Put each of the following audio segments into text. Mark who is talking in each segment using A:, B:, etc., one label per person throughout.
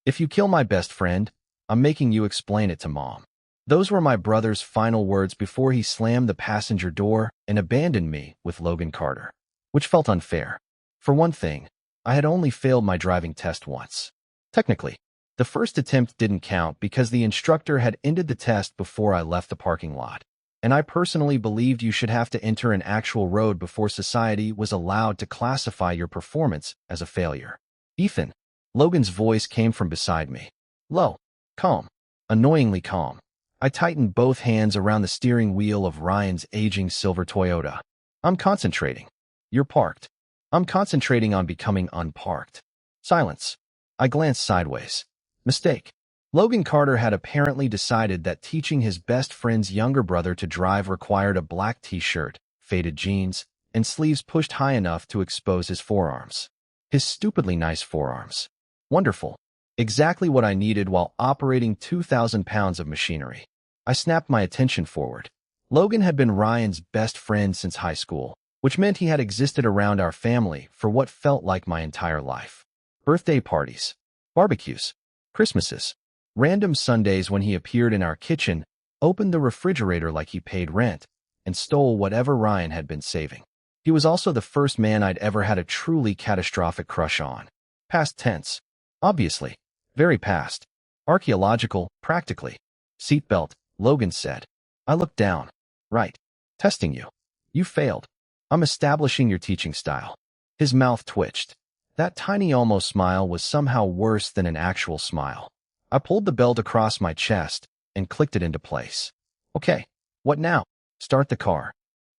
A: If you kill my best friend, I'm making you explain it to Mom. Those were my brother's final words before he slammed the passenger door and abandoned me with Logan Carter, which felt unfair. For one thing, I had only failed my driving test once. Technically, the first attempt didn't count because the instructor had ended the test before I left the parking lot. And I personally believed you should have to enter an actual road before society was allowed to classify your performance as a failure. Ethan. Logan's voice came from beside me. Low, calm, annoyingly calm. I tightened both hands around the steering wheel of Ryan's aging silver Toyota. I'm concentrating. You're parked. I'm concentrating on becoming unparked. Silence. I glanced sideways. Mistake. Logan Carter had apparently decided that teaching his best friend's younger brother to drive required a black t-shirt, faded jeans, and sleeves pushed high enough to expose his forearms. His stupidly nice forearms. Wonderful. Exactly what I needed while operating 2,000 pounds of machinery. I snapped my attention forward. Logan had been Ryan's best friend since high school, which meant he had existed around our family for what felt like my entire life. Birthday parties, barbecues, Christmases, random Sundays when he appeared in our kitchen, opened the refrigerator like he paid rent, and stole whatever Ryan had been saving. He was also the first man I'd ever had a truly catastrophic crush on. Past tense. Obviously. Very past. Archaeological, practically. Seatbelt, Logan said. I looked down. Right. Testing you. You failed. I'm establishing your teaching style. His mouth twitched. That tiny almost smile was somehow worse than an actual smile. I pulled the belt across my chest and clicked it into place. Okay, what now? Start the car.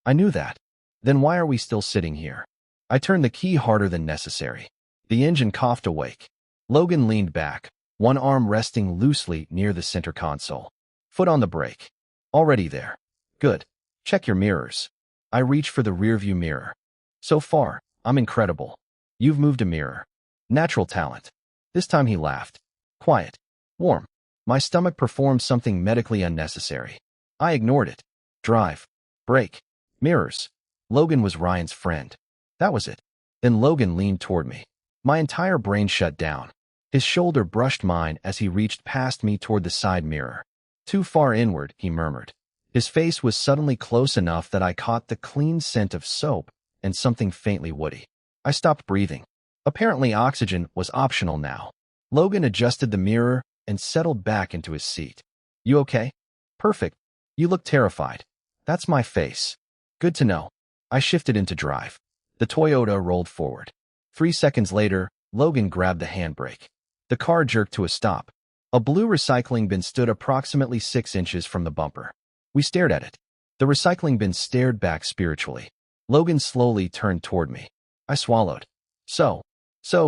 A: I knew that. Then why are we still sitting here? I turned the key harder than necessary. The engine coughed awake. Logan leaned back, one arm resting loosely near the center console. Foot on the brake. Already there. Good. Check your mirrors. I reached for the rearview mirror. So far, I'm incredible. You've moved a mirror. Natural talent. This time he laughed. Quiet. Warm. My stomach performed something medically unnecessary. I ignored it. Drive. Brake. Mirrors. Logan was Ryan's friend. That was it. Then Logan leaned toward me. My entire brain shut down. His shoulder brushed mine as he reached past me toward the side mirror. Too far inward, he murmured. His face was suddenly close enough that I caught the clean scent of soap and something faintly woody. I stopped breathing. Apparently oxygen was optional now. Logan adjusted the mirror and settled back into his seat. You okay? Perfect. You look terrified. That's my face. Good to know. I shifted into drive. The Toyota rolled forward. 3 seconds later, Logan grabbed the handbrake. The car jerked to a stop. A blue recycling bin stood approximately 6 inches from the bumper. We stared at it. The recycling bin stared back spiritually. Logan slowly turned toward me. I swallowed. So,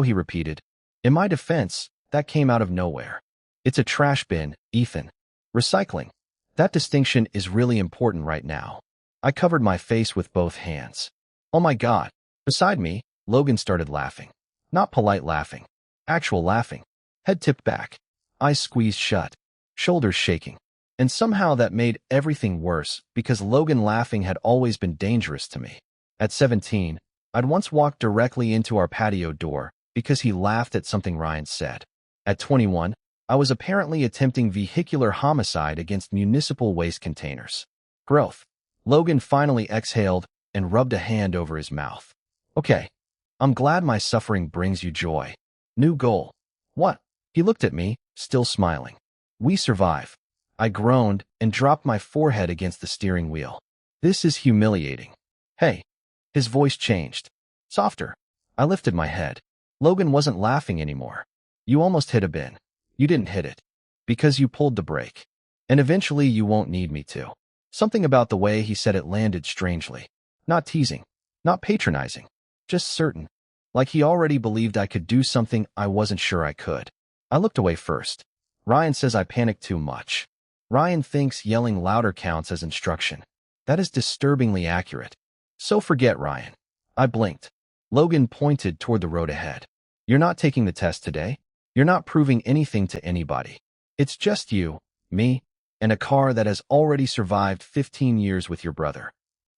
A: he repeated. In my defense, that came out of nowhere. It's a trash bin, Ethan. Recycling. That distinction is really important right now. I covered my face with both hands. Oh my God. Beside me, Logan started laughing. Not polite laughing. Actual laughing. Head tipped back. Eyes squeezed shut. Shoulders shaking. And somehow that made everything worse because Logan laughing had always been dangerous to me. At 17, I'd once walked directly into our patio door because he laughed at something Ryan said. At 21, I was apparently attempting vehicular homicide against municipal waste containers. Growth. Logan finally exhaled and rubbed a hand over his mouth. Okay. I'm glad my suffering brings you joy. New goal. What? He looked at me, still smiling. We survive. I groaned and dropped my forehead against the steering wheel. This is humiliating. Hey. His voice changed. Softer. I lifted my head. Logan wasn't laughing anymore. You almost hit a bin. You didn't hit it. Because you pulled the brake. And eventually you won't need me to. Something about the way he said it landed strangely. Not teasing. Not patronizing. Just certain. Like he already believed I could do something I wasn't sure I could. I looked away first. Ryan says I panicked too much. Ryan thinks yelling louder counts as instruction. That is disturbingly accurate. So forget Ryan. I blinked. Logan pointed toward the road ahead. You're not taking the test today. You're not proving anything to anybody. It's just you, me, and a car that has already survived 15 years with your brother.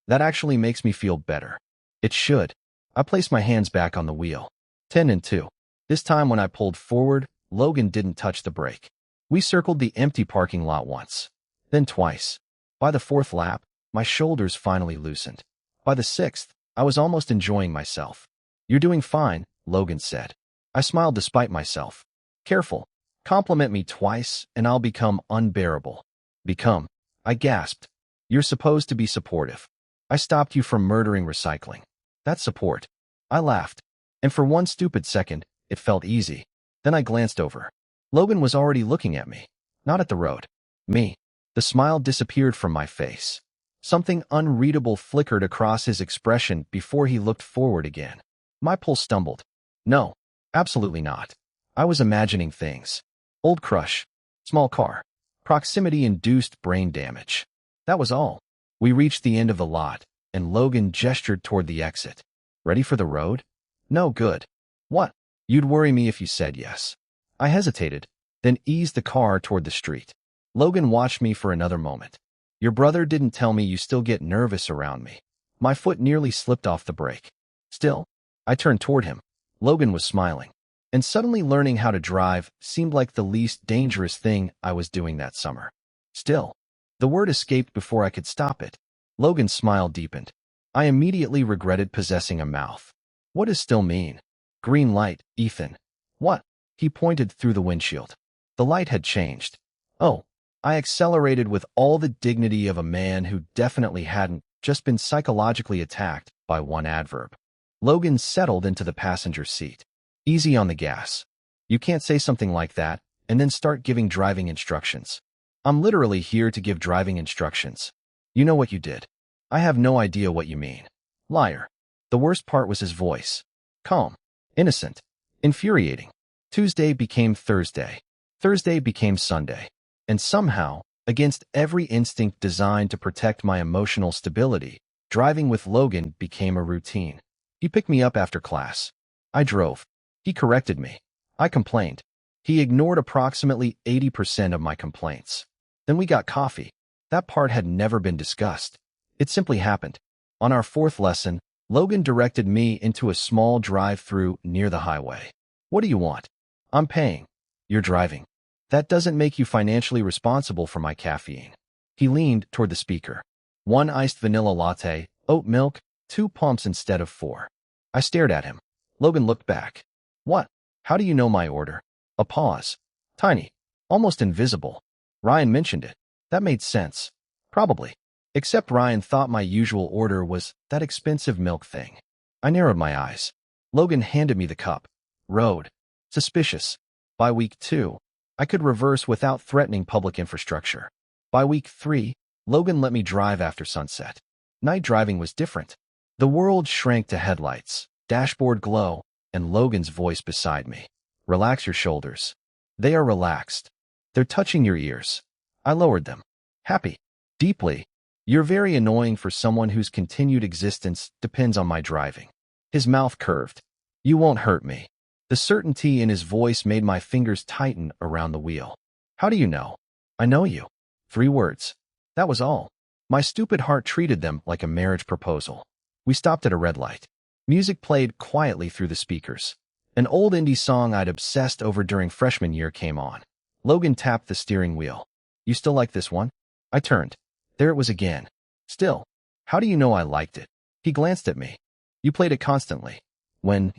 A: That actually makes me feel better. It should. I placed my hands back on the wheel. 10 and 2. This time when I pulled forward, Logan didn't touch the brake. We circled the empty parking lot once, then twice. By the fourth lap, my shoulders finally loosened. By the sixth, I was almost enjoying myself. "You're doing fine," Logan said. I smiled despite myself. "Careful. Compliment me twice, and I'll become unbearable." "Become?" I gasped. "You're supposed to be supportive. I stopped you from murdering recycling. That's support." I laughed, and for one stupid second, it felt easy. Then I glanced over. Logan was already looking at me, not at the road. Me. The smile disappeared from my face. Something unreadable flickered across his expression before he looked forward again. My pulse stumbled. No, absolutely not. I was imagining things. Old crush. Small car. Proximity-induced brain damage. That was all. We reached the end of the lot, and Logan gestured toward the exit. "Ready for the road?" "No, good." "What?" "You'd worry me if you said yes." I hesitated, then eased the car toward the street. Logan watched me for another moment. "Your brother didn't tell me you still get nervous around me." My foot nearly slipped off the brake. "Still?" I turned toward him. Logan was smiling. And suddenly learning how to drive seemed like the least dangerous thing I was doing that summer. "Still?" The word escaped before I could stop it. Logan's smile deepened. I immediately regretted possessing a mouth. "What does still mean?" "Green light, Ethan." "What?" He pointed through the windshield. The light had changed. "Oh." I accelerated with all the dignity of a man who definitely hadn't just been psychologically attacked by one adverb. Logan settled into the passenger seat. "Easy on the gas. You can't say something like that and then start giving driving instructions." "I'm literally here to give driving instructions." "You know what you did." "I have no idea what you mean." "Liar." The worst part was his voice. Calm. Innocent. Infuriating. Tuesday became Thursday. Thursday became Sunday. And somehow, against every instinct designed to protect my emotional stability, driving with Logan became a routine. He picked me up after class. I drove. He corrected me. I complained. He ignored approximately 80% of my complaints. Then we got coffee. That part had never been discussed. It simply happened. On our fourth lesson, Logan directed me into a small drive-through near the highway. "What do you want?" "I'm paying." "You're driving." "That doesn't make you financially responsible for my caffeine." He leaned toward the speaker. "1 iced vanilla latte, oat milk, 2 pumps instead of 4. I stared at him. Logan looked back. "What? How do you know my order?" A pause. Tiny. Almost invisible. "Ryan mentioned it." That made sense. Probably. Except Ryan thought my usual order was that expensive milk thing. I narrowed my eyes. Logan handed me the cup. Road. Suspicious. By week 2, I could reverse without threatening public infrastructure. By week 3, Logan let me drive after sunset. Night driving was different. The world shrank to headlights, dashboard glow, and Logan's voice beside me. "Relax your shoulders." They are relaxed. They're touching your ears. I lowered them. Happy. Deeply. "You're very annoying for someone whose continued existence depends on my driving." His mouth curved. "You won't hurt me." The certainty in his voice made my fingers tighten around the wheel. "How do you know?" "I know you." 3 words. That was all. My stupid heart treated them like a marriage proposal. We stopped at a red light. Music played quietly through the speakers. An old indie song I'd obsessed over during freshman year came on. Logan tapped the steering wheel. "You still like this one?" I turned. There it was again. "Still." "How do you know I liked it?" He glanced at me. "You played it constantly." "When?"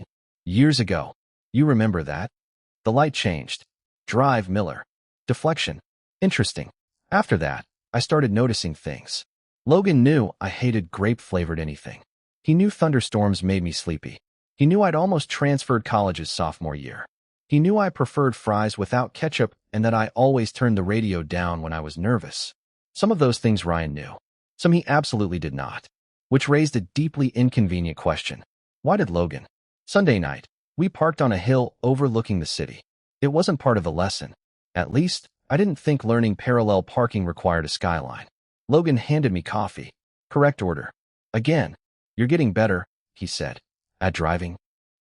A: "Years ago." "You remember that?" The light changed. Drive, Miller. Deflection. Interesting. After that, I started noticing things. Logan knew I hated grape-flavored anything. He knew thunderstorms made me sleepy. He knew I'd almost transferred college's sophomore year. He knew I preferred fries without ketchup and that I always turned the radio down when I was nervous. Some of those things Ryan knew. Some he absolutely did not. Which raised a deeply inconvenient question. Why did Logan? Sunday night, we parked on a hill overlooking the city. It wasn't part of the lesson. At least, I didn't think learning parallel parking required a skyline. Logan handed me coffee. Correct order. Again. "You're getting better," he said. "At driving?"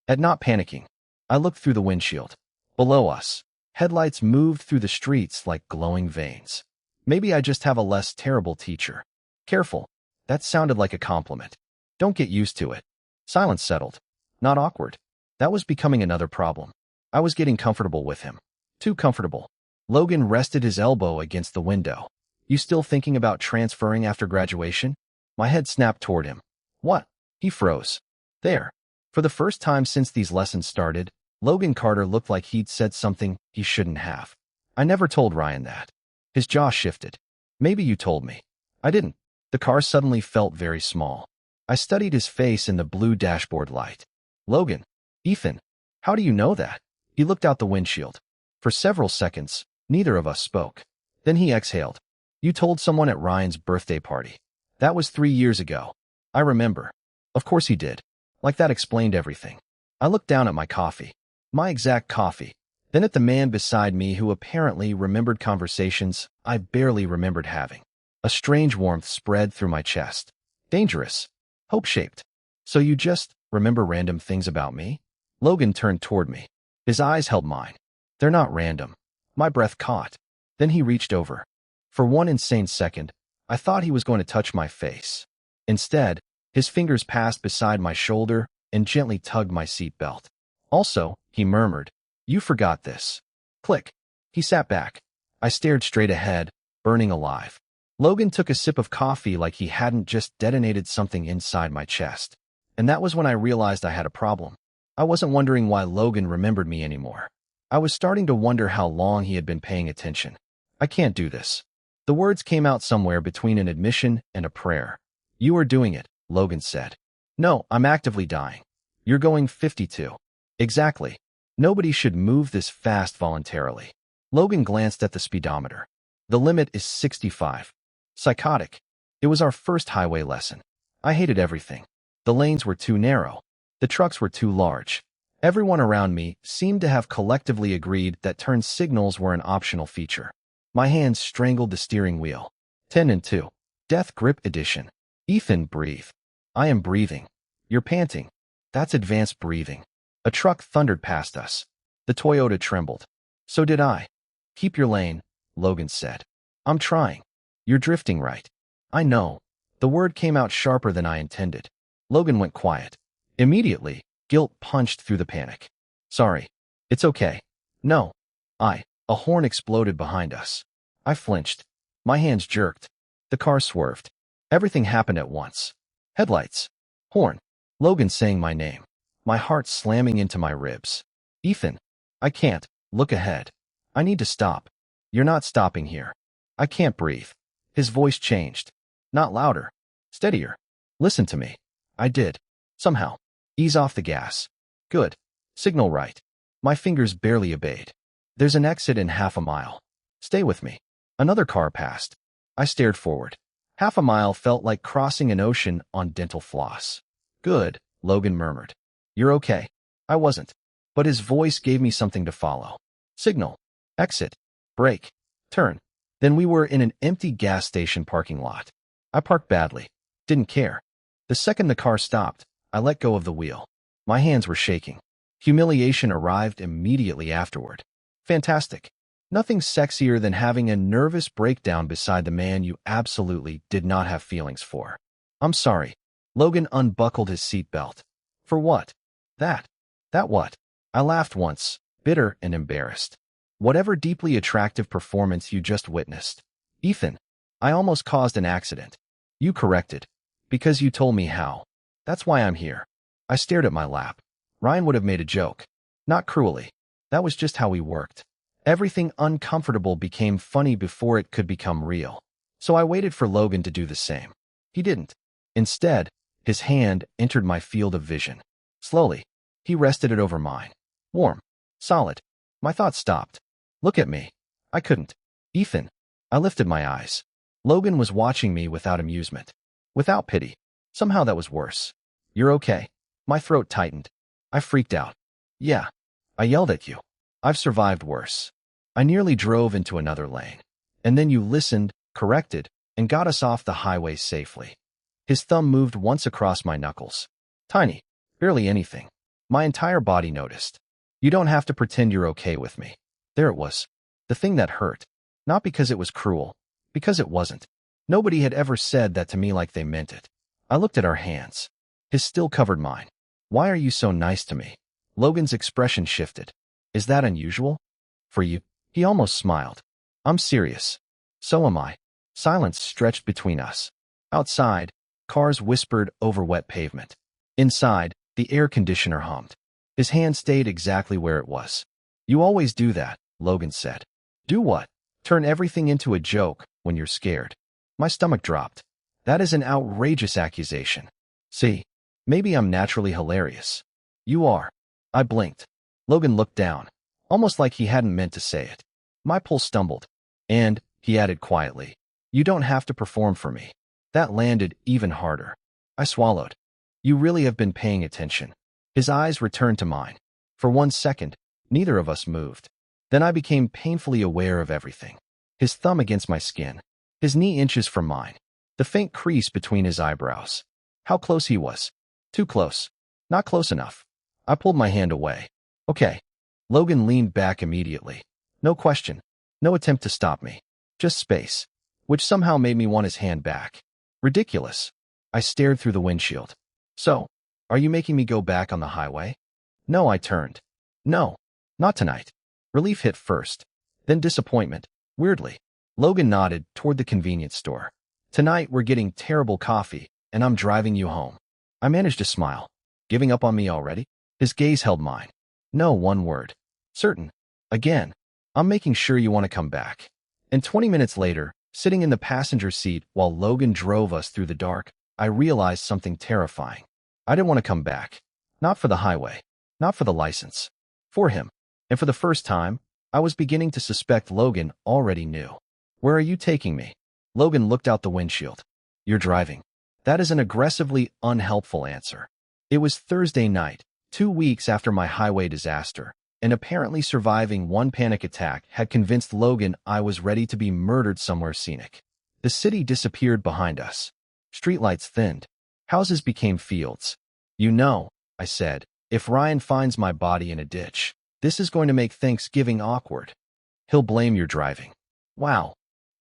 A: "At not panicking." I looked through the windshield. Below us, headlights moved through the streets like glowing veins. Maybe I just have a less terrible teacher. Careful. That sounded like a compliment. Don't get used to it. Silence settled. Not awkward. That was becoming another problem. I was getting comfortable with him. Too comfortable. Logan rested his elbow against the window. You still thinking about transferring after graduation? My head snapped toward him. What? He froze. There. For the first time since these lessons started, Logan Carter looked like he'd said something he shouldn't have. I never told Ryan that. His jaw shifted. Maybe you told me. I didn't. The car suddenly felt very small. I studied his face in the blue dashboard light. Logan. Ethan. How do you know that? He looked out the windshield. For several seconds, neither of us spoke. Then he exhaled. You told someone at Ryan's birthday party. That was 3 years ago. I remember. Of course he did. Like that explained everything. I looked down at my coffee. My exact coffee. Then at the man beside me who apparently remembered conversations I barely remembered having. A strange warmth spread through my chest. Dangerous. Hope-shaped. So you just remember random things about me? Logan turned toward me. His eyes held mine. They're not random. My breath caught. Then he reached over. For one insane second, I thought he was going to touch my face. Instead, his fingers passed beside my shoulder and gently tugged my seatbelt. Also, he murmured, you forgot this. Click. He sat back. I stared straight ahead, burning alive. Logan took a sip of coffee like he hadn't just detonated something inside my chest. And that was when I realized I had a problem. I wasn't wondering why Logan remembered me anymore. I was starting to wonder how long he had been paying attention. I can't do this. The words came out somewhere between an admission and a prayer. You are doing it, Logan said. No, I'm actively dying. You're going 52. Exactly. Nobody should move this fast voluntarily. Logan glanced at the speedometer. The limit is 65. Psychotic. It was our first highway lesson. I hated everything. The lanes were too narrow. The trucks were too large. Everyone around me seemed to have collectively agreed that turn signals were an optional feature. My hands strangled the steering wheel. 10 and 2. Death Grip Edition. Ethan, breathe. I am breathing. You're panting. That's advanced breathing. A truck thundered past us. The Toyota trembled. So did I. Keep your lane, Logan said. I'm trying. You're drifting right. I know. The word came out sharper than I intended. Logan went quiet. Immediately, guilt punched through the panic. Sorry. It's okay. No. A horn exploded behind us. I flinched. My hands jerked. The car swerved. Everything happened at once. Headlights. Horn. Logan saying my name. My heart slamming into my ribs. Ethan. I can't. Look ahead. I need to stop. You're not stopping here. I can't breathe. His voice changed. Not louder. Steadier. Listen to me. I did. Somehow. Ease off the gas. Good. Signal right. My fingers barely obeyed. There's an exit in half a mile. Stay with me. Another car passed. I stared forward. Half a mile felt like crossing an ocean on dental floss. Good, Logan murmured. You're okay. I wasn't. But his voice gave me something to follow. Signal. Exit. Brake. Turn. Then we were in an empty gas station parking lot. I parked badly. Didn't care. The second the car stopped, I let go of the wheel. My hands were shaking. Humiliation arrived immediately afterward. Fantastic. Nothing sexier than having a nervous breakdown beside the man you absolutely did not have feelings for. I'm sorry. Logan unbuckled his seatbelt. For what? That what? I laughed once, bitter and embarrassed. Whatever deeply attractive performance you just witnessed. Ethan, I almost caused an accident. You corrected. Because you told me how. That's why I'm here. I stared at my lap. Ryan would have made a joke. Not cruelly. That was just how we worked. Everything uncomfortable became funny before it could become real. So I waited for Logan to do the same. He didn't. Instead, his hand entered my field of vision. Slowly, he rested it over mine. Warm. Solid. My thoughts stopped. Look at me. I couldn't. Ethan. I lifted my eyes. Logan was watching me without amusement. Without pity. Somehow that was worse. You're okay. My throat tightened. I freaked out. Yeah. I yelled at you. I've survived worse. I nearly drove into another lane. And then you listened, corrected, and got us off the highway safely. His thumb moved once across my knuckles. Tiny. Barely anything. My entire body noticed. You don't have to pretend you're okay with me. There it was. The thing that hurt. Not because it was cruel. Because it wasn't. Nobody had ever said that to me like they meant it. I looked at our hands. His still covered mine. Why are you so nice to me? Logan's expression shifted. Is that unusual? For you? He almost smiled. I'm serious. So am I. Silence stretched between us. Outside, cars whispered over wet pavement. Inside, the air conditioner hummed. His hand stayed exactly where it was. You always do that, Logan said. Do what? Turn everything into a joke when you're scared. My stomach dropped. That is an outrageous accusation. See, maybe I'm naturally hilarious. You are. I blinked. Logan looked down, almost like he hadn't meant to say it. My pulse stumbled. And, he added quietly, you don't have to perform for me. That landed even harder. I swallowed. You really have been paying attention. His eyes returned to mine. For 1 second, neither of us moved. Then I became painfully aware of everything. His thumb against my skin. His knee inches from mine. The faint crease between his eyebrows. How close he was. Too close. Not close enough. I pulled my hand away. Okay. Logan leaned back immediately. No question. No attempt to stop me. Just space. Which somehow made me want his hand back. Ridiculous. I stared through the windshield. So, are you making me go back on the highway? No, I turned. No. Not tonight. Relief hit first. Then disappointment. Weirdly. Logan nodded toward the convenience store. Tonight we're getting terrible coffee, and I'm driving you home. I managed to smile. Giving up on me already? His gaze held mine. No, one word. Certain. Again. I'm making sure you want to come back. And 20 minutes later, sitting in the passenger seat while Logan drove us through the dark, I realized something terrifying. I didn't want to come back. Not for the highway. Not for the license. For him. And for the first time, I was beginning to suspect Logan already knew. Where are you taking me? Logan looked out the windshield. You're driving. That is an aggressively unhelpful answer. It was Thursday night, 2 weeks after my highway disaster, and apparently surviving one panic attack had convinced Logan I was ready to be murdered somewhere scenic. The city disappeared behind us. Streetlights thinned. Houses became fields. You know, I said, if Ryan finds my body in a ditch, this is going to make Thanksgiving awkward. He'll blame your driving. Wow.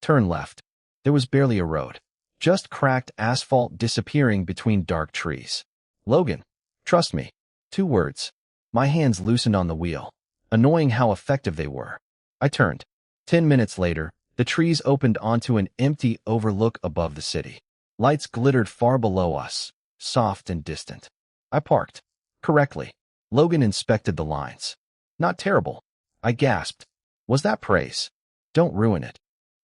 A: Turn left. There was barely a road. Just cracked asphalt disappearing between dark trees. Logan, trust me. 2 words. My hands loosened on the wheel. Annoying how effective they were. I turned. 10 minutes later, the trees opened onto an empty overlook above the city. Lights glittered far below us, soft and distant. I parked. Correctly. Logan inspected the lines. Not terrible. I gasped. Was that praise? Don't ruin it.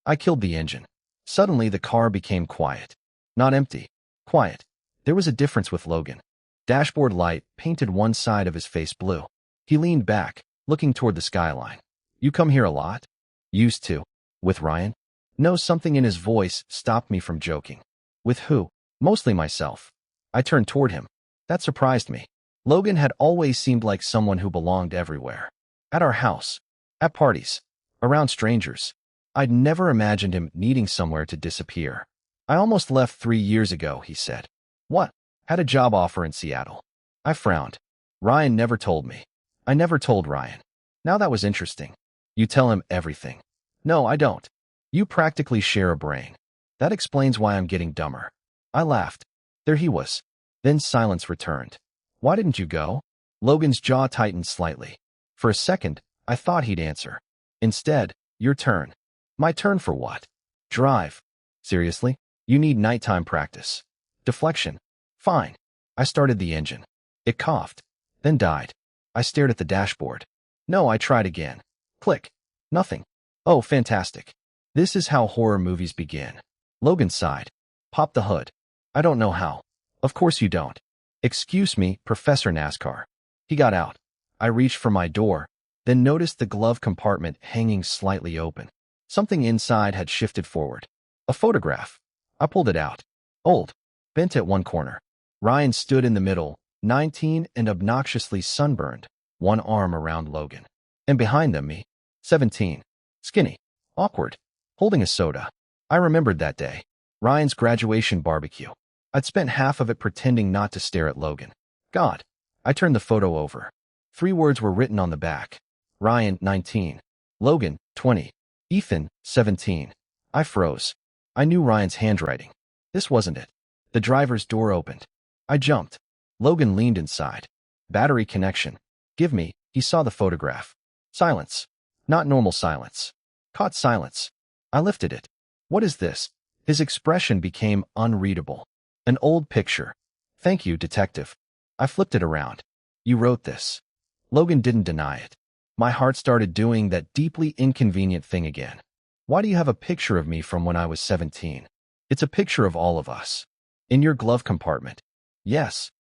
A: I killed the engine. Suddenly the car became quiet. Not empty. Quiet. There was a difference with Logan. Dashboard light painted one side of his face blue. He leaned back, looking toward the skyline. You come here a lot? Used to. With Ryan? No, something in his voice stopped me from joking. With who? Mostly myself. I turned toward him. That surprised me. Logan had always seemed like someone who belonged everywhere. At our house. At parties. Around strangers. I'd never imagined him needing somewhere to disappear. I almost left 3 years ago, he said. What? Had a job offer in Seattle. I frowned. Ryan never told me. I never told Ryan. Now that was interesting. You tell him everything. No, I don't. You practically share a brain. That explains why I'm getting dumber. I laughed. There he was. Then silence returned. Why didn't you go? Logan's jaw tightened slightly. For a second, I thought he'd answer. Instead, your turn. My turn for what? Drive. Seriously? You need nighttime practice. Deflection. Fine. I started the engine. It coughed. Then died. I stared at the dashboard. No, I tried again. Click. Nothing. Oh, fantastic. This is how horror movies begin. Logan sighed. Pop the hood. I don't know how. Of course you don't. Excuse me, Professor NASCAR. He got out. I reached for my door, then noticed the glove compartment hanging slightly open. Something inside had shifted forward. A photograph. I pulled it out. Old. Bent at one corner. Ryan stood in the middle, 19 and obnoxiously sunburned, one arm around Logan. And behind them, me, 17. Skinny. Awkward. Holding a soda. I remembered that day. Ryan's graduation barbecue. I'd spent half of it pretending not to stare at Logan. God. I turned the photo over. 3 words were written on the back. Ryan, 19. Logan, 20. Ethan, 17. I froze. I knew Ryan's handwriting. This wasn't it. The driver's door opened. I jumped. Logan leaned inside. Battery connection. Give me. He saw the photograph. Silence. Not normal silence. Caught silence. I lifted it. What is this? His expression became unreadable. An old picture. Thank you, detective. I flipped it around. You wrote this. Logan didn't deny it. My heart started doing that deeply inconvenient thing again. Why do you have a picture of me from when I was 17? It's a picture of all of us. In your glove compartment. Yes.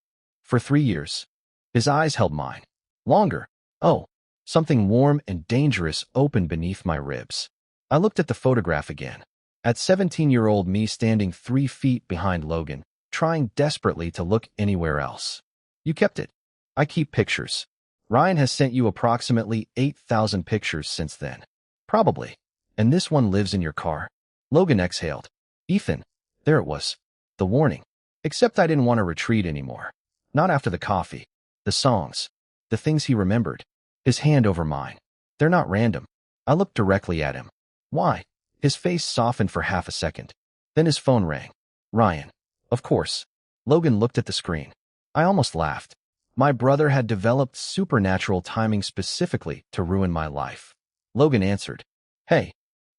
A: For 3 years. His eyes held mine. Longer. Oh. Something warm and dangerous opened beneath my ribs. I looked at the photograph again. At 17-year-old me standing 3 feet behind Logan, trying desperately to look anywhere else. You kept it. I keep pictures. Ryan has sent you approximately 8,000 pictures since then. Probably. And this one lives in your car. Logan exhaled. Ethan. There it was. The warning. Except I didn't want to retreat anymore. Not after the coffee. The songs. The things he remembered. His hand over mine. They're not random. I looked directly at him. Why? His face softened for half a second. Then his phone rang. Ryan. Of course. Logan looked at the screen. I almost laughed. My brother had developed supernatural timing specifically to ruin my life. Logan answered. Hey.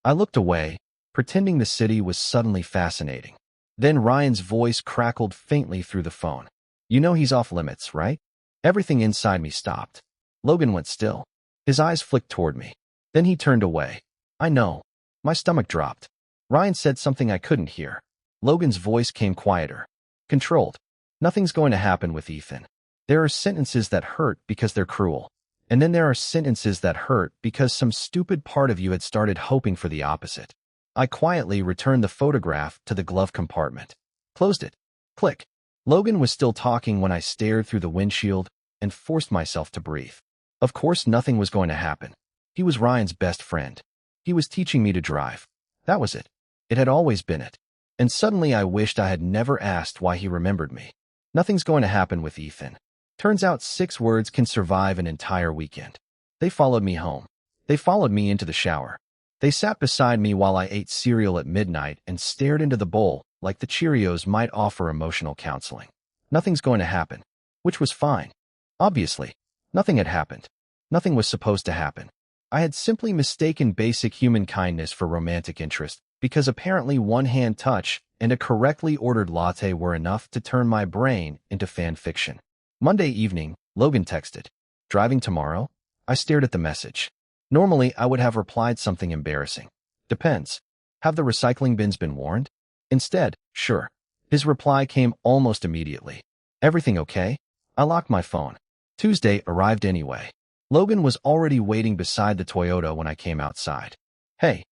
A: I looked away, pretending the city was suddenly fascinating. Then Ryan's voice crackled faintly through the phone. You know he's off limits, right? Everything inside me stopped. Logan went still. His eyes flicked toward me. Then he turned away. I know. My stomach dropped. Ryan said something I couldn't hear. Logan's voice came quieter. Controlled. Nothing's going to happen with Ethan. There are sentences that hurt because they're cruel. And then there are sentences that hurt because some stupid part of you had started hoping for the opposite. I quietly returned the photograph to the glove compartment. Closed it. Click. Logan was still talking when I stared through the windshield and forced myself to breathe. Of course nothing was going to happen. He was Ryan's best friend. He was teaching me to drive. That was it. It had always been it. And suddenly I wished I had never asked why he remembered me. Nothing's going to happen with Ethan. Turns out 6 words can survive an entire weekend. They followed me home. They followed me into the shower. They sat beside me while I ate cereal at midnight and stared into the bowl like the Cheerios might offer emotional counseling. Nothing's going to happen. Which was fine. Obviously, nothing had happened. Nothing was supposed to happen. I had simply mistaken basic human kindness for romantic interest because apparently one hand touch and a correctly ordered latte were enough to turn my brain into fan fiction. Monday evening, Logan texted. Driving tomorrow? I stared at the message. Normally, I would have replied something embarrassing. Depends. Have the recycling bins been warned? Instead, sure. His reply came almost immediately. Everything okay? I locked my phone. Tuesday arrived anyway. Logan was already waiting beside the Toyota when I came outside. Hey.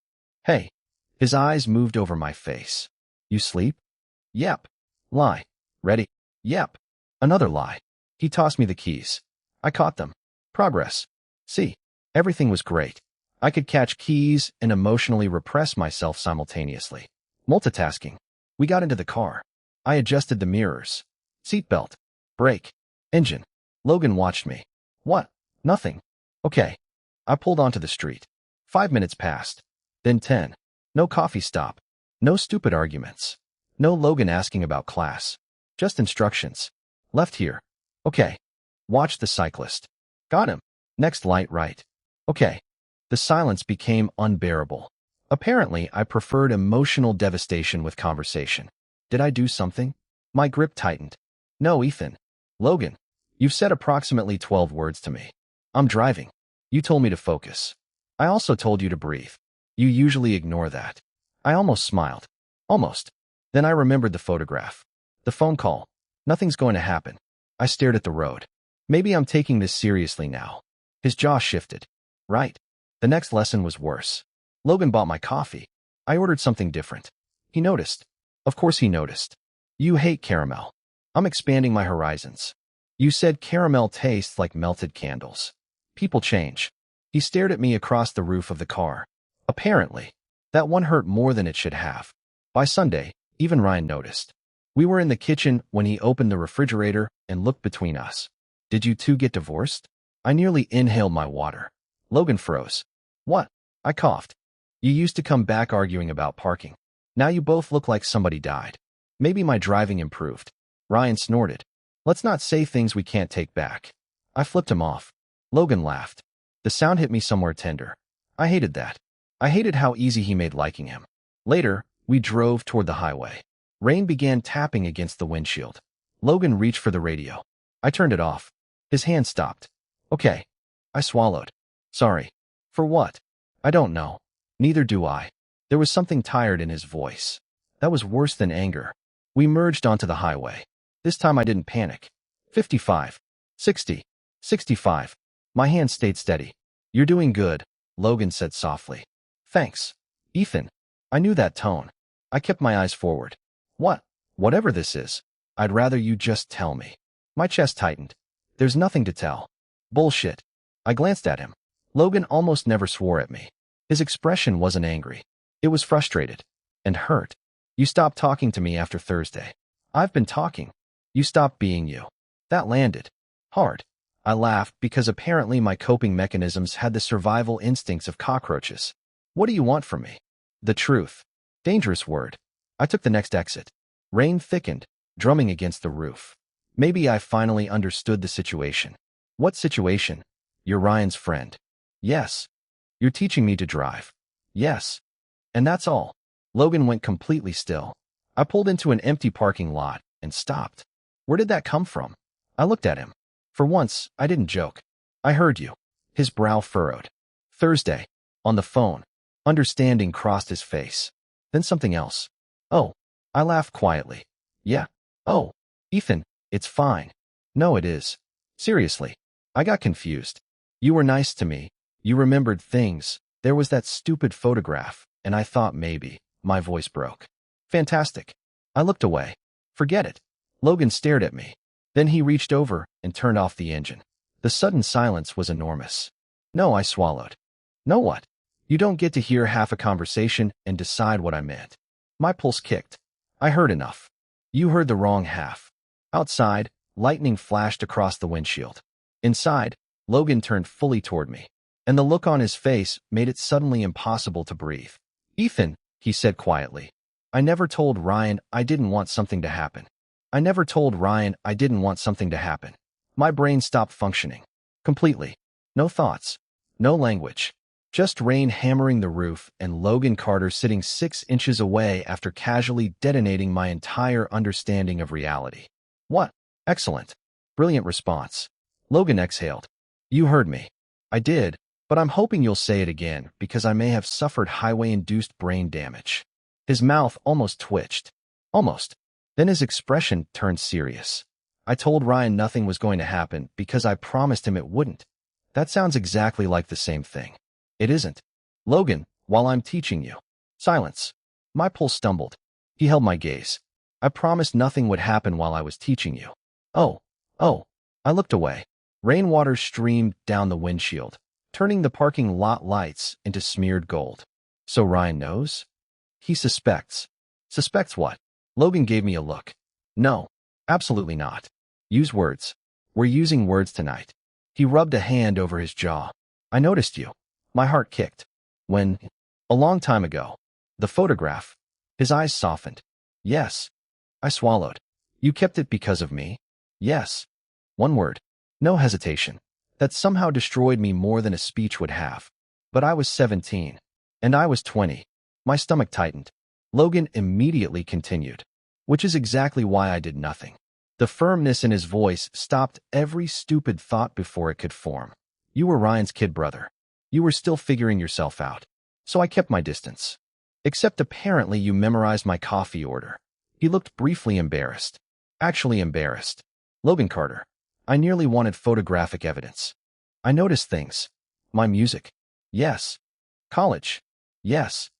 A: Hey. His eyes moved over my face. You sleep? Yep. Lie. Ready? Yep. Another lie. He tossed me the keys. I caught them. Progress. See. Everything was great. I could catch keys and emotionally repress myself simultaneously. Multitasking. We got into the car. I adjusted the mirrors. Seatbelt. Brake. Engine. Logan watched me. What? Nothing. Okay. I pulled onto the street. 5 minutes passed. Then 10. No coffee stop. No stupid arguments. No Logan asking about class. Just instructions. Left here. Okay. Watch the cyclist. Got him. Next light right. Okay. The silence became unbearable. Apparently, I preferred emotional devastation with conversation. Did I do something? My grip tightened. No, Ethan. Logan. You've said approximately 12 words to me. I'm driving. You told me to focus. I also told you to breathe. You usually ignore that. I almost smiled. Almost. Then I remembered the photograph. The phone call. Nothing's going to happen. I stared at the road. Maybe I'm taking this seriously now. His jaw shifted. Right. The next lesson was worse. Logan bought my coffee. I ordered something different. He noticed. Of course he noticed. You hate caramel. I'm expanding my horizons. You said caramel tastes like melted candles. People change. He stared at me across the roof of the car. Apparently. That one hurt more than it should have. By Sunday, even Ryan noticed. We were in the kitchen when he opened the refrigerator and looked between us. Did you two get divorced? I nearly inhaled my water. Logan froze. What? I coughed. You used to come back arguing about parking. Now you both look like somebody died. Maybe my driving improved. Ryan snorted. Let's not say things we can't take back. I flipped him off. Logan laughed. The sound hit me somewhere tender. I hated that. I hated how easy he made liking him. Later, we drove toward the highway. Rain began tapping against the windshield. Logan reached for the radio. I turned it off. His hand stopped. Okay. I swallowed. Sorry. For what? I don't know. Neither do I. There was something tired in his voice. That was worse than anger. We merged onto the highway. This time I didn't panic. 55. 60. 65. My hand stayed steady. You're doing good, Logan said softly. Thanks. Ethan. I knew that tone. I kept my eyes forward. What? Whatever this is, I'd rather you just tell me. My chest tightened. There's nothing to tell. Bullshit. I glanced at him. Logan almost never swore at me. His expression wasn't angry. It was frustrated. And hurt. You stopped talking to me after Thursday. I've been talking. You stopped being you. That landed. Hard. I laughed because apparently my coping mechanisms had the survival instincts of cockroaches. What do you want from me? The truth. Dangerous word. I took the next exit. Rain thickened, drumming against the roof. Maybe I finally understood the situation. What situation? You're Ryan's friend. Yes. You're teaching me to drive. Yes. And that's all. Logan went completely still. I pulled into an empty parking lot and stopped. Where did that come from? I looked at him. For once, I didn't joke. I heard you. His brow furrowed. Thursday. On the phone. Understanding crossed his face. Then something else. Oh. I laughed quietly. Yeah. Oh. Ethan, it's fine. No, it is. Seriously. I got confused. You were nice to me. You remembered things. There was that stupid photograph, and I thought maybe. My voice broke. Fantastic. I looked away. Forget it. Logan stared at me. Then he reached over and turned off the engine. The sudden silence was enormous. No, I swallowed. No what? You don't get to hear half a conversation and decide what I meant. My pulse kicked. I heard enough. You heard the wrong half. Outside, lightning flashed across the windshield. Inside, Logan turned fully toward me, and the look on his face made it suddenly impossible to breathe. Ethan, he said quietly, I never told Ryan I didn't want something to happen. I never told Ryan I didn't want something to happen. My brain stopped functioning. Completely. No thoughts. No language. Just rain hammering the roof and Logan Carter sitting 6 inches away after casually detonating my entire understanding of reality. What? Excellent. Brilliant response. Logan exhaled. You heard me. I did, but I'm hoping you'll say it again because I may have suffered highway-induced brain damage. His mouth almost twitched. Almost. Then his expression turned serious. I told Ryan nothing was going to happen because I promised him it wouldn't. That sounds exactly like the same thing. It isn't. Logan, while I'm teaching you. Silence. My pulse stumbled. He held my gaze. I promised nothing would happen while I was teaching you. Oh. I looked away. Rainwater streamed down the windshield, turning the parking lot lights into smeared gold. So Ryan knows? He suspects. Suspects what? Logan gave me a look. No, absolutely not. Use words. We're using words tonight. He rubbed a hand over his jaw. I noticed you. My heart kicked. When? A long time ago. The photograph. His eyes softened. Yes. I swallowed. You kept it because of me? Yes. One word. No hesitation. That somehow destroyed me more than a speech would have. But I was 17. And I was 20. My stomach tightened. Logan immediately continued. Which is exactly why I did nothing. The firmness in his voice stopped every stupid thought before it could form. You were Ryan's kid brother. You were still figuring yourself out. So I kept my distance. Except apparently you memorized my coffee order. He looked briefly embarrassed. Actually embarrassed. Logan Carter. I nearly wanted photographic evidence. I noticed things. My music. Yes. College. Yes.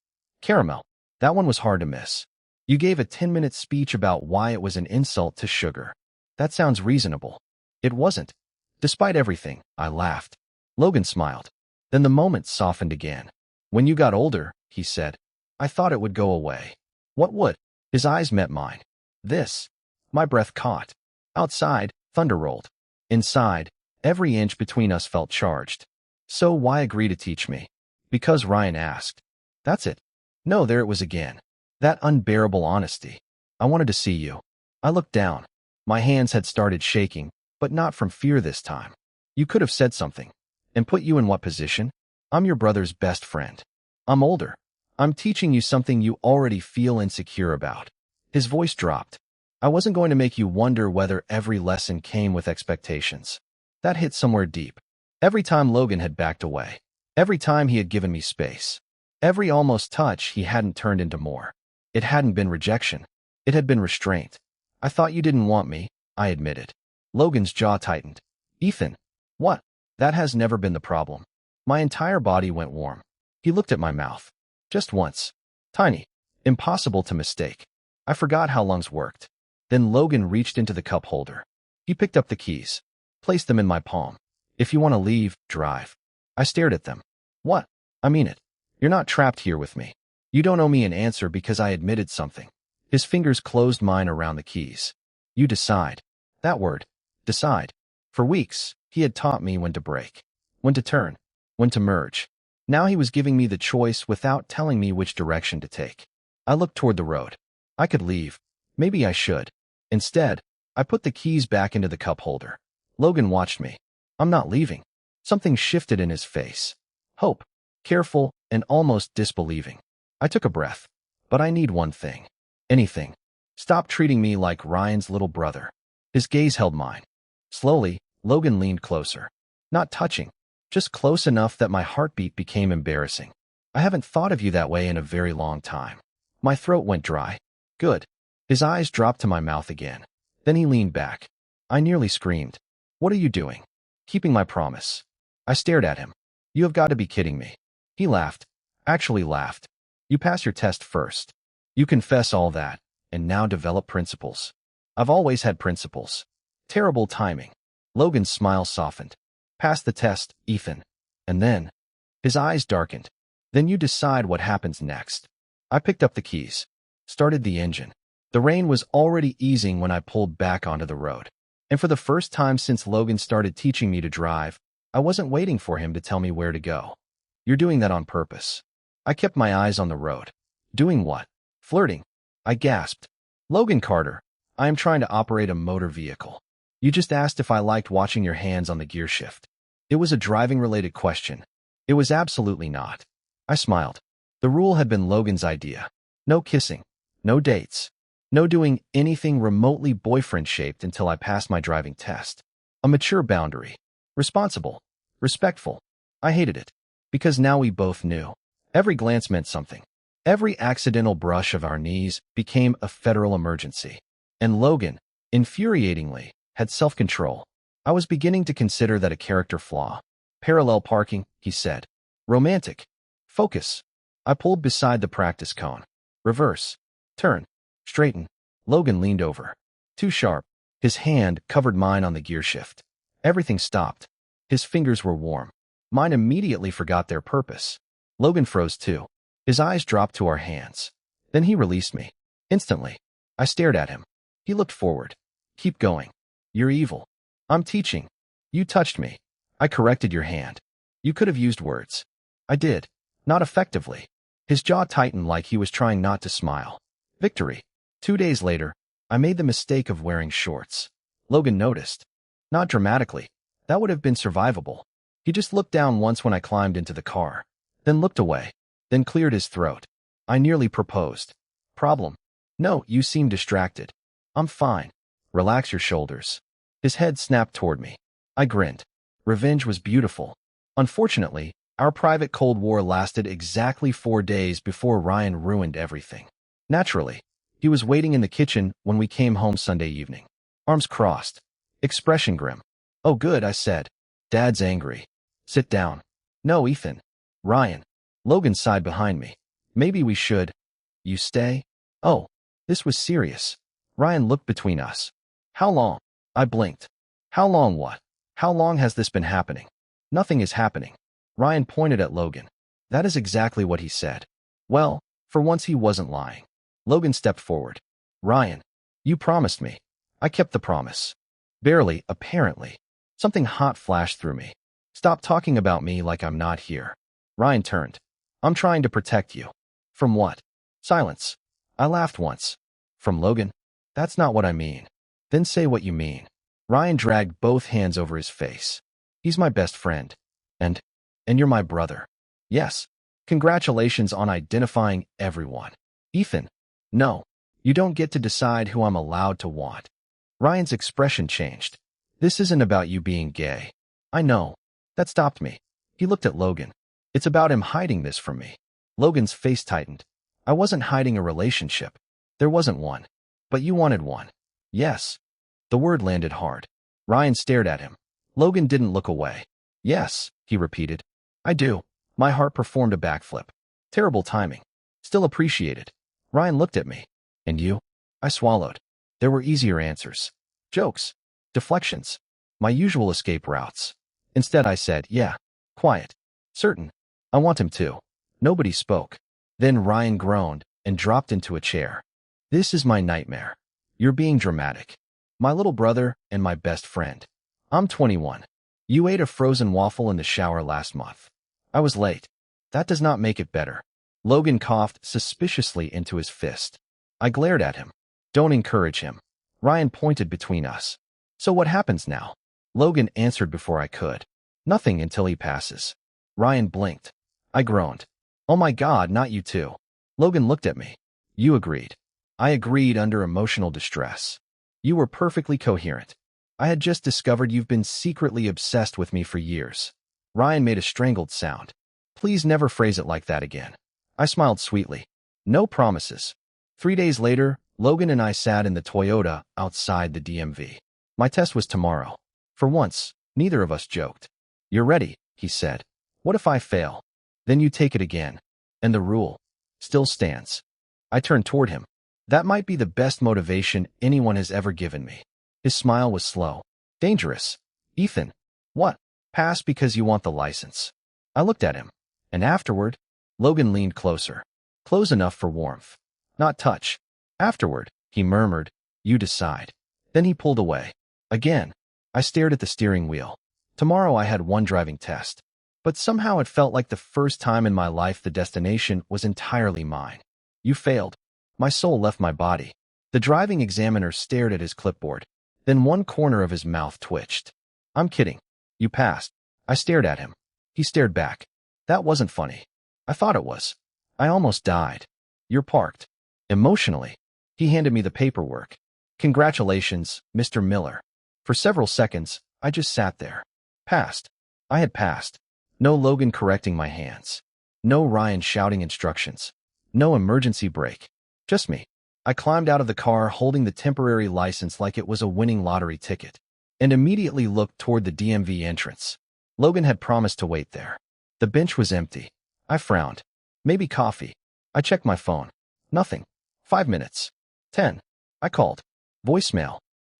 A: Caramel. That one was hard to miss. You gave a 10-minute speech about why it was an insult to sugar. That sounds reasonable. It wasn't. Despite everything, I laughed. Logan smiled. Then the moment softened again. When you got older, he said, I thought it would go away. What would? His eyes met mine. This. My breath caught. Outside, thunder rolled. Inside, every inch between us felt charged. So why agree to teach me? Because Ryan asked. That's it. No, there it was again. That unbearable honesty. I wanted to see you. I looked down. My hands had started shaking, but not from fear this time. You could have said something. And put you in what position? I'm your brother's best friend. I'm older. I'm teaching you something you already feel insecure about. His voice dropped. I wasn't going to make you wonder whether every lesson came with expectations. That hit somewhere deep. Every time Logan had backed away. Every time he had given me space. Every almost touch he hadn't turned into more. It hadn't been rejection. It had been restraint. I thought you didn't want me, I admitted. Logan's jaw tightened. Ethan. What? That has never been the problem. My entire body went warm. He looked at my mouth. Just once. Tiny. Impossible to mistake. I forgot how lungs worked. Then Logan reached into the cup holder. He picked up the keys. Placed them in my palm. If you want to leave, drive. I stared at them. What? I mean it. You're not trapped here with me. You don't owe me an answer because I admitted something. His fingers closed mine around the keys. You decide. That word. Decide. For weeks, he had taught me when to break. When to turn. When to merge. Now he was giving me the choice without telling me which direction to take. I looked toward the road. I could leave. Maybe I should. Instead, I put the keys back into the cup holder. Logan watched me. I'm not leaving. Something shifted in his face. Hope. Careful and almost disbelieving. I took a breath. But I need one thing. Anything. Stop treating me like Ryan's little brother. His gaze held mine. Slowly, Logan leaned closer. Not touching. Just close enough that my heartbeat became embarrassing. I haven't thought of you that way in a very long time. My throat went dry. Good. His eyes dropped to my mouth again. Then he leaned back. I nearly screamed. What are you doing? Keeping my promise. I stared at him. You have got to be kidding me. He laughed. Actually laughed. You pass your test first. You confess all that, and now develop principles. I've always had principles. Terrible timing. Logan's smile softened. Pass the test, Ethan. And then, his eyes darkened. Then you decide what happens next. I picked up the keys. Started the engine. The rain was already easing when I pulled back onto the road. And for the first time since Logan started teaching me to drive, I wasn't waiting for him to tell me where to go. You're doing that on purpose. I kept my eyes on the road. Doing what? Flirting. I gasped. Logan Carter, I am trying to operate a motor vehicle. You just asked if I liked watching your hands on the gear shift. It was a driving-related question. It was absolutely not. I smiled. The rule had been Logan's idea. No kissing. No dates. No doing anything remotely boyfriend-shaped until I passed my driving test. A mature boundary. Responsible. Respectful. I hated it. Because now we both knew. Every glance meant something. Every accidental brush of our knees became a federal emergency. And Logan, infuriatingly, had self-control. I was beginning to consider that a character flaw. Parallel parking, he said. Romantic. Focus. I pulled beside the practice cone. Reverse. Turn. Straighten. Logan leaned over. Too sharp. His hand covered mine on the gear shift. Everything stopped. His fingers were warm. Mine immediately forgot their purpose. Logan froze too. His eyes dropped to our hands. Then he released me. Instantly. I stared at him. He looked forward. Keep going. You're evil. I'm teaching. You touched me. I corrected your hand. You could have used words. I did. Not effectively. His jaw tightened like he was trying not to smile. Victory. 2 days later, I made the mistake of wearing shorts. Logan noticed. Not dramatically. That would have been survivable. He just looked down once when I climbed into the car. Then looked away. Then cleared his throat. I nearly proposed. Problem? No, you seem distracted. I'm fine. Relax your shoulders. His head snapped toward me. I grinned. Revenge was beautiful. Unfortunately, our private Cold War lasted exactly 4 days before Ryan ruined everything. Naturally, he was waiting in the kitchen when we came home Sunday evening. Arms crossed. Expression grim. Oh good, I said. Dad's angry. Sit down. No, Ethan. Ryan. Logan sighed behind me. Maybe we should. You stay? Oh, this was serious. Ryan looked between us. How long? I blinked. How long what? How long has this been happening? Nothing is happening. Ryan pointed at Logan. That is exactly what he said. Well, for once he wasn't lying. Logan stepped forward. Ryan, you promised me. I kept the promise. Barely, apparently. Something hot flashed through me. Stop talking about me like I'm not here. Ryan turned. I'm trying to protect you. From what? Silence. I laughed once. From Logan? That's not what I mean. Then say what you mean. Ryan dragged both hands over his face. He's my best friend. And you're my brother. Yes. Congratulations on identifying everyone. Ethan. No. You don't get to decide who I'm allowed to want. Ryan's expression changed. This isn't about you being gay. I know. That stopped me. He looked at Logan. It's about him hiding this from me. Logan's face tightened. I wasn't hiding a relationship. There wasn't one. But you wanted one. Yes. The word landed hard. Ryan stared at him. Logan didn't look away. Yes, he repeated. I do. My heart performed a backflip. Terrible timing. Still appreciated. Ryan looked at me. And you? I swallowed. There were easier answers. Jokes. Deflections. My usual escape routes. Instead I said, yeah. Quiet. Certain. I want him to. Nobody spoke. Then Ryan groaned and dropped into a chair. This is my nightmare. You're being dramatic. My little brother and my best friend. I'm 21. You ate a frozen waffle in the shower last month. I was late. That does not make it better. Logan coughed suspiciously into his fist. I glared at him. Don't encourage him. Ryan pointed between us. So what happens now? Logan answered before I could. Nothing until he passes. Ryan blinked. I groaned. Oh my God, not you too. Logan looked at me. You agreed. I agreed under emotional distress. You were perfectly coherent. I had just discovered you've been secretly obsessed with me for years. Ryan made a strangled sound. Please never phrase it like that again. I smiled sweetly. No promises. 3 days later, Logan and I sat in the Toyota outside the DMV. My test was tomorrow. For once, neither of us joked. You're ready, he said. What if I fail? Then you take it again. And the rule still stands. I turned toward him. That might be the best motivation anyone has ever given me. His smile was slow. Dangerous. Ethan. What? Pass because you want the license. I looked at him. And afterward, Logan leaned closer. Close enough for warmth. Not touch. Afterward, he murmured, you decide. Then he pulled away. Again, I stared at the steering wheel. Tomorrow I had one driving test. But somehow it felt like the first time in my life the destination was entirely mine. You failed. My soul left my body. The driving examiner stared at his clipboard. Then one corner of his mouth twitched. I'm kidding. You passed. I stared at him. He stared back. That wasn't funny. I thought it was. I almost died. You're parked. Emotionally. He handed me the paperwork. Congratulations, Mr. Miller. For several seconds, I just sat there. Passed. I had passed. No Logan correcting my hands. No Ryan shouting instructions. No emergency brake. Just me. I climbed out of the car holding the temporary license like it was a winning lottery ticket, and immediately looked toward the DMV entrance. Logan had promised to wait there. The bench was empty. I frowned. Maybe coffee. I checked my phone. Nothing. 5 minutes. 10. I called. Voicemail.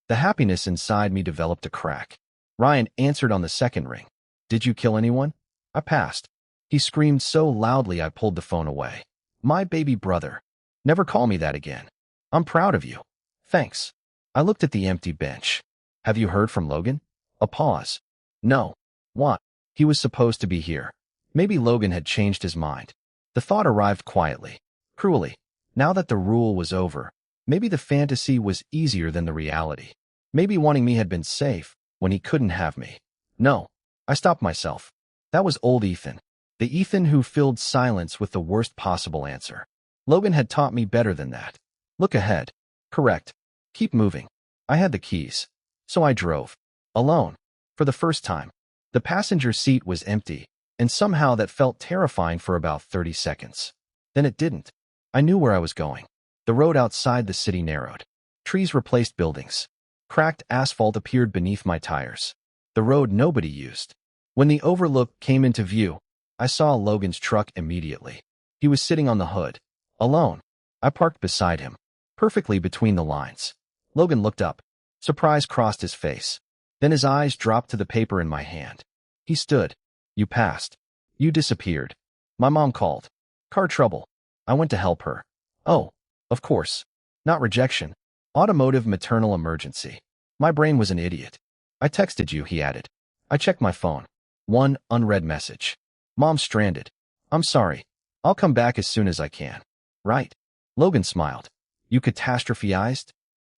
A: The happiness inside me developed a crack. Ryan answered on the second ring. Did you kill anyone? I passed. He screamed so loudly I pulled the phone away. My baby brother. Never call me that again. I'm proud of you. Thanks. I looked at the empty bench. Have you heard from Logan? A pause. No. What? He was supposed to be here. Maybe Logan had changed his mind. The thought arrived quietly, cruelly. Now that the rule was over, maybe the fantasy was easier than the reality. Maybe wanting me had been safe when he couldn't have me. No. I stopped myself. That was old Ethan. The Ethan who filled silence with the worst possible answer. Logan had taught me better than that. Look ahead. Correct. Keep moving. I had the keys. So I drove. Alone. For the first time. The passenger seat was empty, and somehow that felt terrifying for about 30 seconds. Then it didn't. I knew where I was going. The road outside the city narrowed. Trees replaced buildings. Cracked asphalt appeared beneath my tires. The road nobody used. When the overlook came into view, I saw Logan's truck immediately. He was sitting on the hood. Alone. I parked beside him. Perfectly between the lines. Logan looked up. Surprise crossed his face. Then his eyes dropped to the paper in my hand. He stood. You passed. You disappeared. My mom called. Car trouble. I went to help her. Oh, of course. Not rejection. Automotive maternal emergency. My brain was an idiot. I texted you, he added. I checked my phone. One unread message. Mom stranded. I'm sorry. I'll come back as soon as I can. Right. Logan smiled. You catastrophized?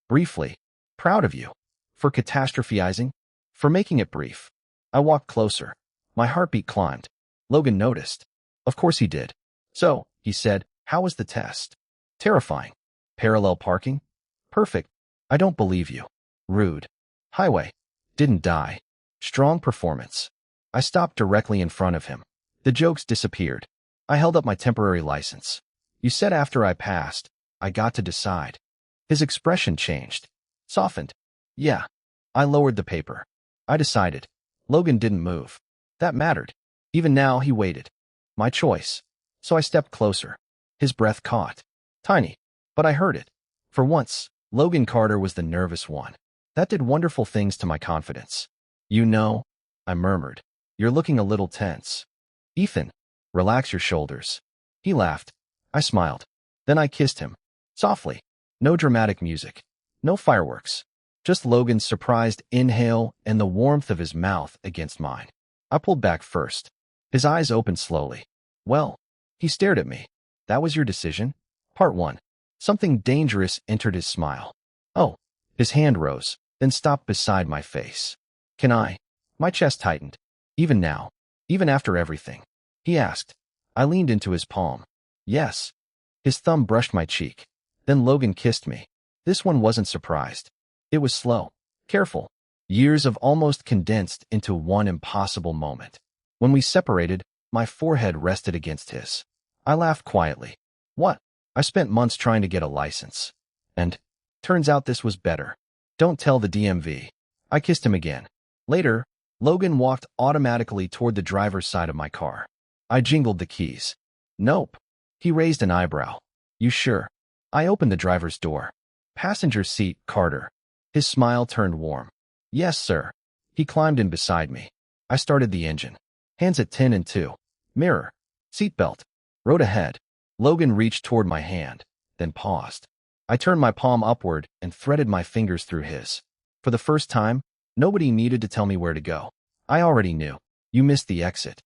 A: Briefly. Proud of you. For catastrophizing? For making it brief. I walked closer. My heartbeat climbed. Logan noticed. Of course he did. So, he said, how was the test? Terrifying. Parallel parking? Perfect. I don't believe you. Rude. Highway. Didn't die. Strong performance. I stopped directly in front of him. The jokes disappeared. I held up my temporary license. You said after I passed, I got to decide. His expression changed. Softened. Yeah. I lowered the paper. I decided. Logan didn't move. That mattered. Even now, he waited. My choice. So I stepped closer. His breath caught. Tiny. But I heard it. For once, Logan Carter was the nervous one. That did wonderful things to my confidence. You know, I murmured. You're looking a little tense. Ethan, relax your shoulders. He laughed. I smiled. Then I kissed him. Softly. No dramatic music. No fireworks. Just Logan's surprised inhale and the warmth of his mouth against mine. I pulled back first. His eyes opened slowly. Well, he stared at me. That was your decision? Part 1. Something dangerous entered his smile. Oh. His hand rose, then stopped beside my face. Can I? My chest tightened. Even now. Even after everything. He asked. I leaned into his palm. Yes. His thumb brushed my cheek. Then Logan kissed me. This one wasn't surprised. It was slow. Careful. Years of almost condensed into one impossible moment. When we separated, my forehead rested against his. I laughed quietly. What? I spent months trying to get a license. And turns out this was better. Don't tell the DMV. I kissed him again. Later, Logan walked automatically toward the driver's side of my car. I jingled the keys. Nope. He raised an eyebrow. You sure? I opened the driver's door. Passenger seat, Carter. His smile turned warm. Yes, sir. He climbed in beside me. I started the engine. Hands at 10 and 2. Mirror. Seatbelt. Road ahead. Logan reached toward my hand, then paused. I turned my palm upward and threaded my fingers through his. For the first time, nobody needed to tell me where to go. I already knew. You missed the exit.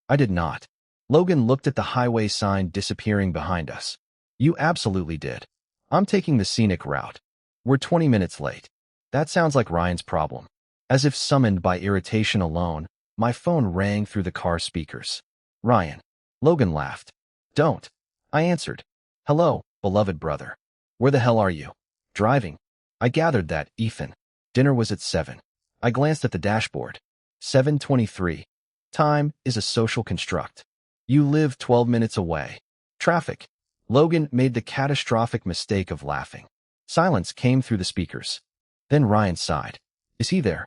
A: I did not. Logan looked at the highway sign disappearing behind us. You absolutely did. I'm taking the scenic route. We're 20 minutes late. That sounds like Ryan's problem. As if summoned by irritation alone, my phone rang through the car speakers. Ryan. Logan laughed. Don't. I answered. Hello, beloved brother. Where the hell are you? Driving. I gathered that, Ethan. Dinner was at 7. I glanced at the dashboard. 7:23. Time is a social construct. You live 12 minutes away. Traffic. Logan made the catastrophic mistake of laughing. Silence came through the speakers. Then Ryan sighed. Is he there?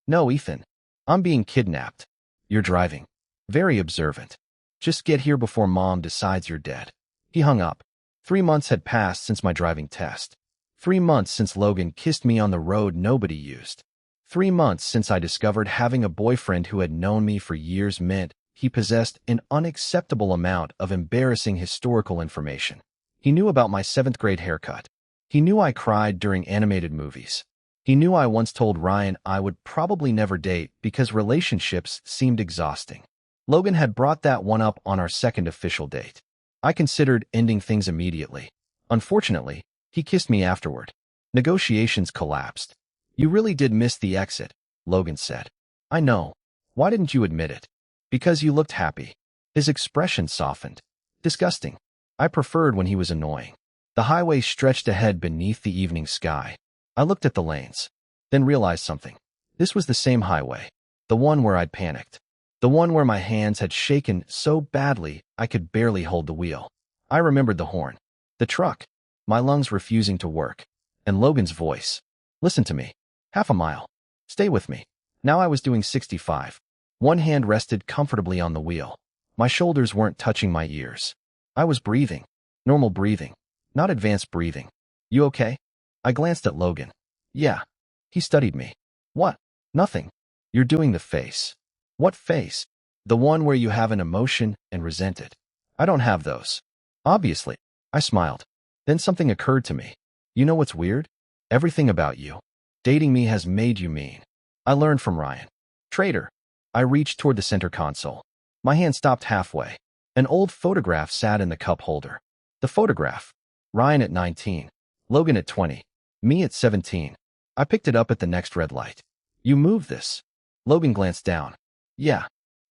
A: No, Ethan. I'm being kidnapped. You're driving. Very observant. Just get here before Mom decides you're dead. He hung up. 3 months had passed since my driving test. 3 months since Logan kissed me on the road nobody used. 3 months since I discovered having a boyfriend who had known me for years meant he possessed an unacceptable amount of embarrassing historical information. He knew about my 7th grade haircut. He knew I cried during animated movies. He knew I once told Ryan I would probably never date because relationships seemed exhausting. Logan had brought that one up on our 2nd official date. I considered ending things immediately. Unfortunately, he kissed me afterward. Negotiations collapsed. You really did miss the exit, Logan said. I know. Why didn't you admit it? Because you looked happy. His expression softened. Disgusting. I preferred when he was annoying. The highway stretched ahead beneath the evening sky. I looked at the lanes, then realized something. This was the same highway. The one where I'd panicked. The one where my hands had shaken so badly I could barely hold the wheel. I remembered the horn. The truck. My lungs refusing to work. And Logan's voice. Listen to me. Half a mile. Stay with me. Now I was doing 65. One hand rested comfortably on the wheel. My shoulders weren't touching my ears. I was breathing. Normal breathing. Not advanced breathing. You okay? I glanced at Logan. Yeah. He studied me. What? Nothing. You're doing the face. What face? The one where you have an emotion and resent it. I don't have those. Obviously. I smiled. Then something occurred to me. You know what's weird? Everything about you. Dating me has made you mean. I learned from Ryan. Traitor. I reached toward the center console. My hand stopped halfway. An old photograph sat in the cup holder. The photograph. Ryan at 19. Logan at 20. Me at 17. I picked it up at the next red light. You moved this. Logan glanced down. Yeah.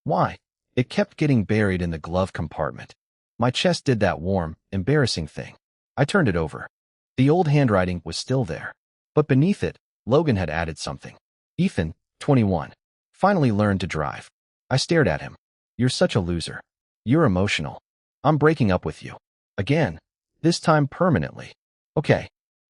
A: Why? It kept getting buried in the glove compartment. My chest did that warm, embarrassing thing. I turned it over. The old handwriting was still there. But beneath it, Logan had added something. Ethan, 21. Finally learned to drive. I stared at him. You're such a loser. You're emotional. I'm breaking up with you. Again. This time permanently. Okay.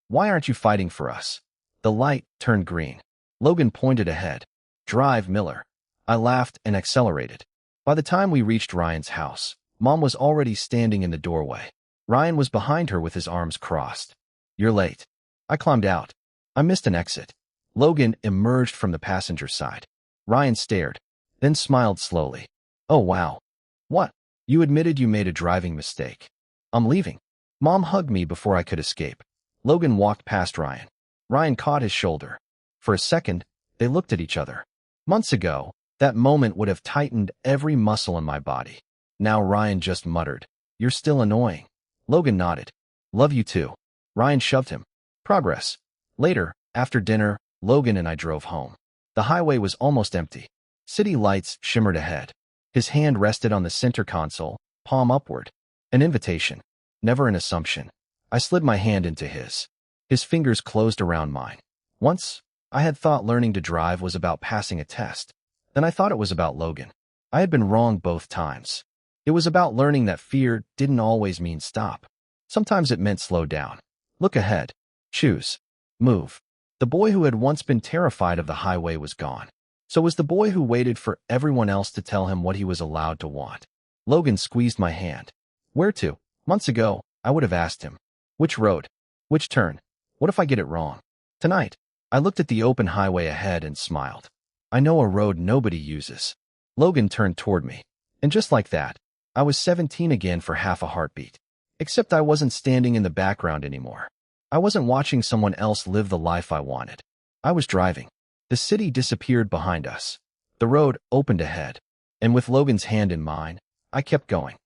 A: Why aren't you fighting for us? The light turned green. Logan pointed ahead. Drive, Miller. I laughed and accelerated. By the time we reached Ryan's house, Mom was already standing in the doorway. Ryan was behind her with his arms crossed. You're late. I climbed out. I missed an exit. Logan emerged from the passenger side. Ryan stared, then smiled slowly. Oh, wow. What? You admitted you made a driving mistake. I'm leaving. Mom hugged me before I could escape. Logan walked past Ryan. Ryan caught his shoulder. For a second, they looked at each other. Months ago, that moment would have tightened every muscle in my body. Now Ryan just muttered, You're still annoying. Logan nodded. Love you too. Ryan shoved him. Progress. Later, after dinner, Logan and I drove home. The highway was almost empty. City lights shimmered ahead. His hand rested on the center console, palm upward. An invitation. Never an assumption. I slid my hand into his. His fingers closed around mine. Once, I had thought learning to drive was about passing a test. Then I thought it was about Logan. I had been wrong both times. It was about learning that fear didn't always mean stop. Sometimes it meant slow down. Look ahead. Choose. Move. The boy who had once been terrified of the highway was gone. So was the boy who waited for everyone else to tell him what he was allowed to want. Logan squeezed my hand. Where to? Months ago, I would have asked him. Which road? Which turn? What if I get it wrong? Tonight, I looked at the open highway ahead and smiled. I know a road nobody uses. Logan turned toward me. And just like that, I was 17 again for half a heartbeat. Except I wasn't standing in the background anymore. I wasn't watching someone else live the life I wanted. I was driving. The city disappeared behind us. The road opened ahead. And with Logan's hand in mine, I kept going.